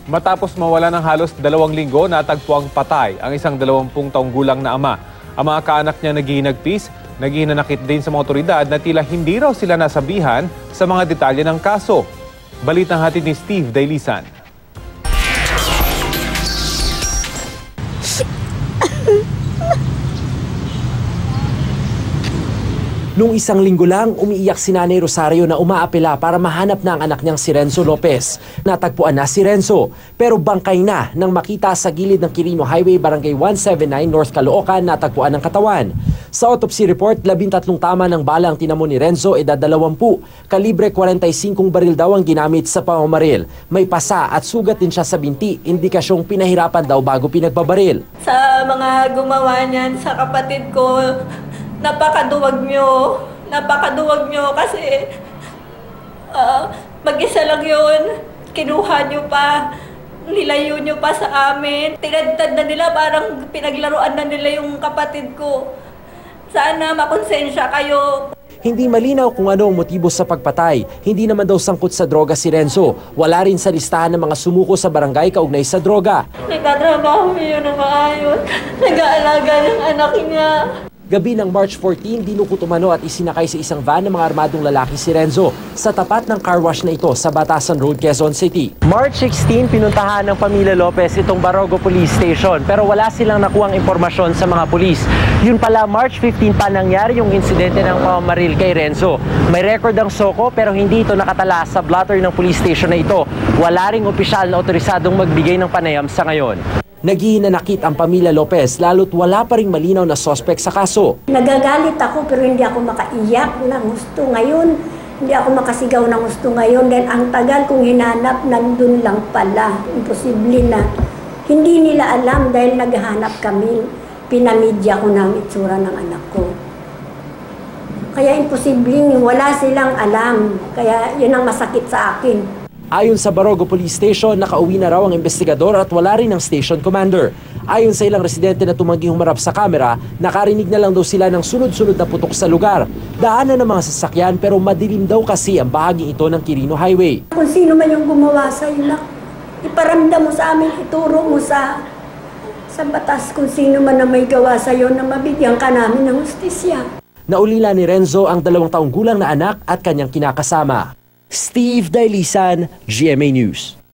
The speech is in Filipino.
Matapos mawala ng halos 2 linggo, natagpuang patay ang isang 20 taong gulang na ama. Ang mga kaanak niya naghihinagpis, naghihinanakit din sa mga otoridad na tila hindi raw sila nasabihan sa mga detalye ng kaso. Balitang hatid ni Steve Dailisan. Noong 1 linggo lang, umiiyak si Nanay Rosario na umaapela para mahanap na ang anak niyang si Renzo Lopez. Natagpuan na si Renzo, pero bangkay na nang makita sa gilid ng Quirino Highway, Barangay 179, North Caloocan, natagpuan ng katawan. Sa autopsy report, 13 tama ng bala ang tinamo ni Renzo, edad 20. Kalibre 45 baril daw ang ginamit sa pamamaril. May pasa at sugat din siya sa binti, indikasyong pinahirapan daw bago pinagbabaril. Sa mga gumawa niyan, sa kapatid ko, napakaduwag nyo kasi mag-isa lang yun, kinuha nyo pa, nilayo nyo pa sa amin, tinadtad na nila, parang pinaglaruan na nila yung kapatid ko. Sana makonsensya kayo. Hindi malinaw kung ano ang motibo sa pagpatay. Hindi naman daw sangkot sa droga si Renzo. Wala rin sa listahan ng mga sumuko sa barangay kaugnay sa droga. Nagtatrabaho yun ng maayos, nag-aalaga ng anak niya. Gabi ng March 14, dinukot umano at isinakay sa isang van ng mga armadong lalaki si Renzo sa tapat ng car wash na ito sa Batasan Road, Quezon City. March 16, pinuntahan ng pamilya Lopez itong Barogo Police Station pero wala silang nakuhang impormasyon sa mga pulis. Yun pala, March 15 pa nangyari yung insidente ng pamamaril kay Renzo. May record ang SOCO pero hindi ito nakatala sa blotter ng police station na ito. Wala ring opisyal na otorisadong magbigay ng panayam sa ngayon. Naghihinanakit ang pamilya Lopez lalo't wala pa ring malinaw na suspect sa kaso. Nagagalit ako pero hindi ako makaiyak ng gusto ngayon. Hindi ako makasigaw ng gusto ngayon dahil ang tagal kong hinanap nandun lang pala. Imposible na. Hindi nila alam dahil naghahanap kami. Pinamidya ko ng itsura ng anak ko. Kaya imposibleng wala silang alam. Kaya yun ang masakit sa akin. Ayon sa Barogo Police Station, nakauwi na raw ang investigador at wala rin ang station commander. Ayon sa ilang residente na tumangging humarap sa kamera, nakarinig na lang daw sila ng sunod-sunod na putok sa lugar. Daanan ng mga sasakyan pero madilim daw kasi ang bahaging ito ng Quirino Highway. Kung sino man yung gumawa sa iyo, iparamdam mo sa amin, ituro mo sa batas kung sino man na may gawa sa iyo na mabigyan ka namin ng hustisya. Naulila ni Renzo ang 2 taong gulang na anak at kanyang kinakasama. Steve Dailisan, GMA News.